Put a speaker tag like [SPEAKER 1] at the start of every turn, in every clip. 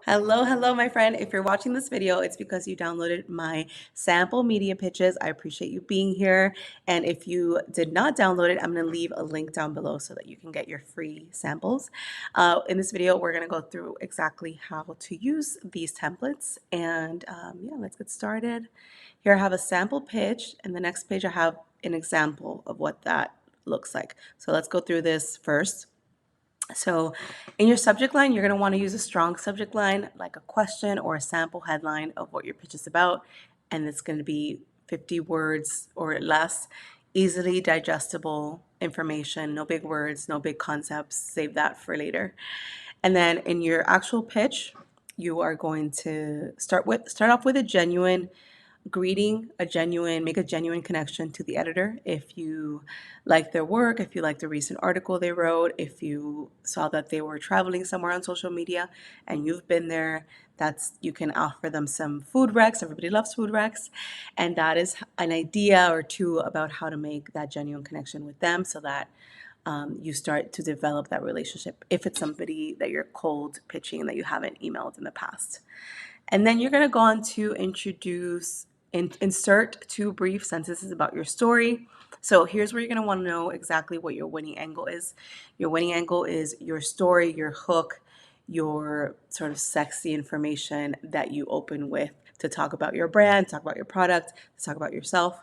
[SPEAKER 1] Hello, hello, my friend. If you're watching this video, it's because you downloaded my sample media pitches. I appreciate you being here. And if you did not download it, I'm going to leave a link down below so that you can get your free samples. In this video, we're going to go through exactly how to use these templates. And yeah, let's get started. Here I have a sample pitch, and the next page I have an example of what that looks like. So let's go through this first. So in your subject line, you're going to want to use a strong subject line, like a question or a sample headline of what your pitch is about. And it's going to be 50 words or less, easily digestible information, no big words, no big concepts. Save that for later. And then in your actual pitch, you are going to start off with a genuine greeting, make a genuine connection to the editor. If you like their work, if you like the recent article they wrote, if you saw that they were traveling somewhere on social media and you've been there, you can offer them some food recs. Everybody loves food recs. And that is an idea or two about how to make that genuine connection with them so that you start to develop that relationship if it's somebody that you're cold pitching and that you haven't emailed in the past. And then you're going to go on to insert two brief sentences about your story. So here's where you're going to want to know exactly what your winning angle is. Your winning angle is your story, your hook, your sort of sexy information that you open with to talk about your brand, talk about your product, to talk about yourself.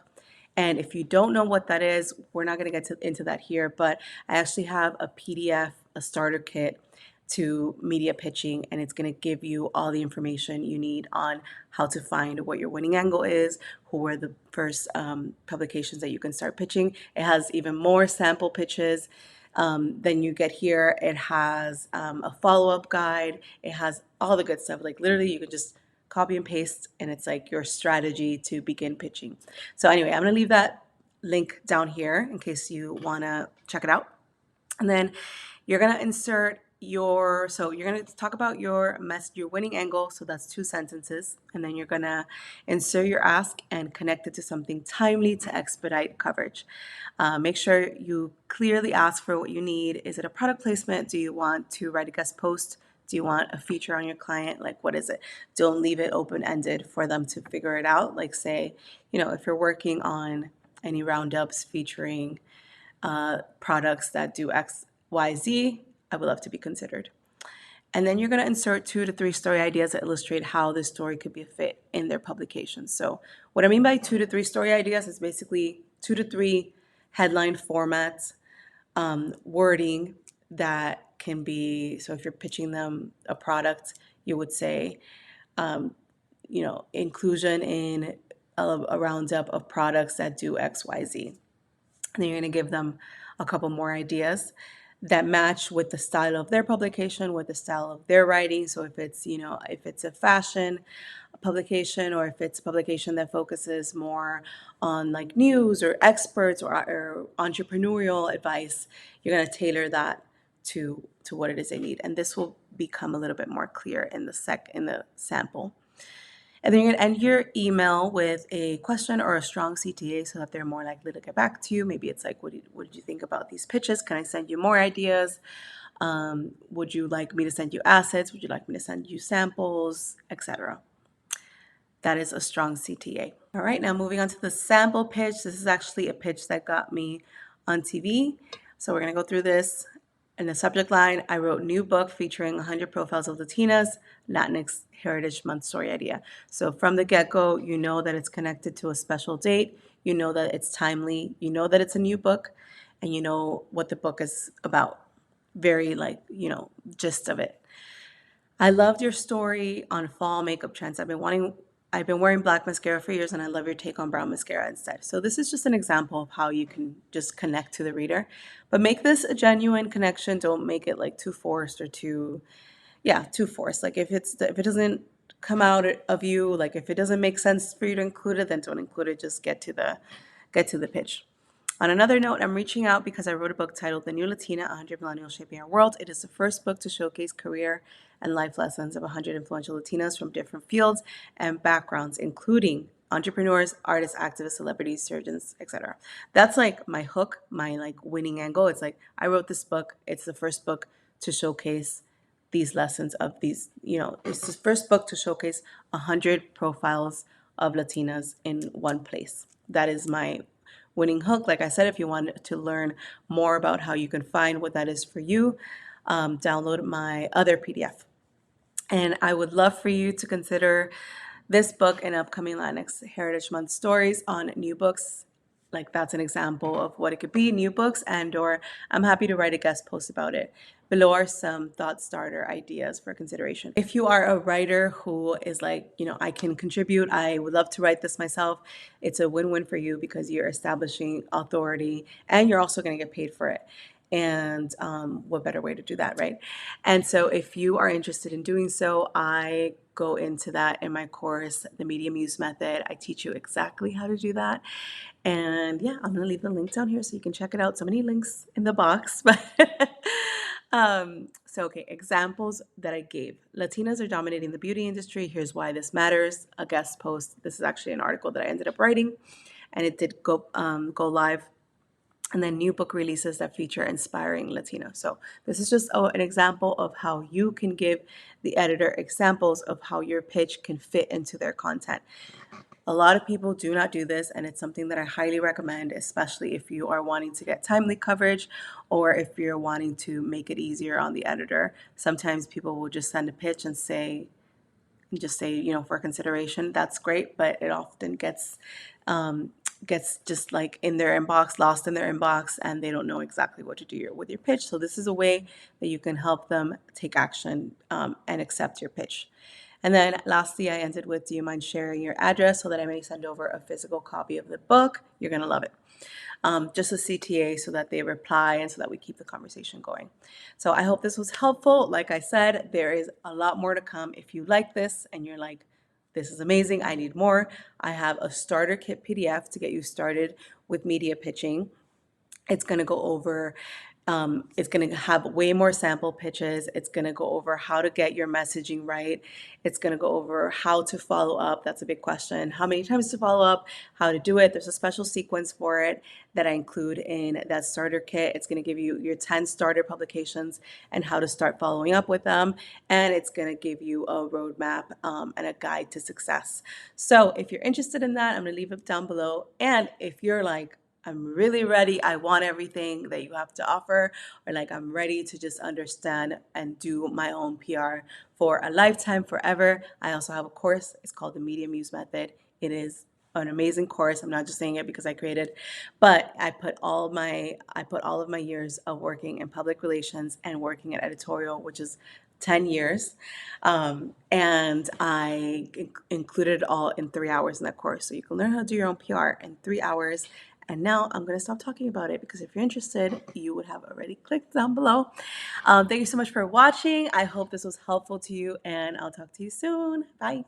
[SPEAKER 1] And if you don't know what that is, we're not going to get into that here, but I actually have a PDF, a starter kit to media pitching, and it's going to give you all the information you need on how to find what your winning angle is, who are the first publications that you can start pitching. It has even more sample pitches than you get here. It has a follow-up guide. It has all the good stuff. Like literally, you can just copy and paste, and it's like your strategy to begin pitching. So anyway, I'm going to leave that link down here in case you want to check it out. And then you're going to you're going to talk about your winning angle. So that's two sentences. And then you're going to insert your ask and connect it to something timely to expedite coverage. Make sure you clearly ask for what you need. Is it a product placement? Do you want to write a guest post? Do you want a feature on your client? Like, what is it? Don't leave it open-ended for them to figure it out. Like, say, if you're working on any roundups featuring products that do X, Y, Z, I would love to be considered. And then you're going to insert 2 to 3 story ideas that illustrate how this story could be a fit in their publication. So what I mean by 2 to 3 story ideas is basically 2 to 3 headline formats, wording that can be, so if you're pitching them a product, you would say, inclusion in a roundup of products that do X, Y, Z. And then you're going to give them a couple more ideas that match with the style of their publication, with the style of their writing. So if it's a fashion publication, or if it's a publication that focuses more on like news or experts or entrepreneurial advice, you're going to tailor that to what it is they need. And this will become a little bit more clear in the sample. And then you're going to end your email with a question or a strong CTA so that they're more likely to get back to you. Maybe it's like, what did you think about these pitches? Can I send you more ideas? Would you like me to send you assets? Would you like me to send you samples, etc.? That is a strong CTA. All right, now moving on to the sample pitch. This is actually a pitch that got me on TV. So we're going to go through this. In the subject line, I wrote new book featuring 100 profiles of Latinas, Latinx Heritage Month story idea. So from the get-go, you know that it's connected to a special date. You know that it's timely. You know that it's a new book, and you know what the book is about. Very gist of it. I loved your story on fall makeup trends. I've been wearing black mascara for years, and I love your take on brown mascara instead. So this is just an example of how you can just connect to the reader, but make this a genuine connection. Don't make it like too forced or too forced. Like if it doesn't come out of you, like if it doesn't make sense for you to include it, then don't include it. Just get to the pitch. On another note, I'm reaching out because I wrote a book titled The New Latina, 100 Millennials Shaping Our World. It is the first book to showcase career and life lessons of 100 influential Latinas from different fields and backgrounds, including entrepreneurs, artists, activists, celebrities, surgeons, etc. That's like my hook, my like winning angle. It's like I wrote this book. It's the first book to showcase these lessons of these, it's the first book to showcase 100 profiles of Latinas in one place. That is my winning hook. Like I said, if you want to learn more about how you can find what that is for you, download my other PDF. And I would love for you to consider this book and upcoming Latinx Heritage Month stories on new books. Like that's an example of what it could be, new books, and or I'm happy to write a guest post about it. Below are some thought starter ideas for consideration. If you are a writer who is like, I can contribute, I would love to write this myself, it's a win-win for you because you're establishing authority and you're also going to get paid for it. And what better way to do that, right? And so if you are interested in doing so, I go into that in my course, the Media Muse Method. I teach you exactly how to do that. And yeah, I'm gonna leave the link down here so you can check it out. So many links in the box. But okay, examples that I gave. Latinas are dominating the beauty industry. Here's why this matters. A guest post. This is actually an article that I ended up writing, and it did go live. And then new book releases that feature inspiring Latino. So this is just an example of how you can give the editor examples of how your pitch can fit into their content. A lot of people do not do this, and it's something that I highly recommend, especially if you are wanting to get timely coverage or if you're wanting to make it easier on the editor. Sometimes people will just send a pitch and say, for consideration. That's great, but it often gets just like in their inbox, lost in their inbox, and they don't know exactly what to do with your pitch. So this is a way that you can help them take action and accept your pitch. And then lastly, I ended with, do you mind sharing your address so that I may send over a physical copy of the book? You're going to love it. Just a CTA so that they reply and so that we keep the conversation going. So I hope this was helpful. Like I said, there is a lot more to come. If you like this and you're like, this is amazing, I need more, I have a starter kit PDF to get you started with media pitching. It's going to go over it's going to have way more sample pitches. It's going to go over how to get your messaging right. It's going to go over how to follow up. That's a big question. How many times to follow up, how to do it. There's a special sequence for it that I include in that starter kit. It's going to give you your 10 starter publications and how to start following up with them. And it's going to give you a roadmap and a guide to success. So if you're interested in that, I'm going to leave it down below. And if you're like, I'm really ready, I want everything that you have to offer, or like I'm ready to just understand and do my own PR for a lifetime, forever, I also have a course. It's called the Media Muse Method. It is an amazing course. I'm not just saying it because I created, but I put all of my years of working in public relations and working in editorial, which is 10 years. And I included it all in 3 hours in that course. So you can learn how to do your own PR in 3 hours. And now I'm going to stop talking about it because if you're interested, you would have already clicked down below. Thank you so much for watching. I hope this was helpful to you, and I'll talk to you soon. Bye.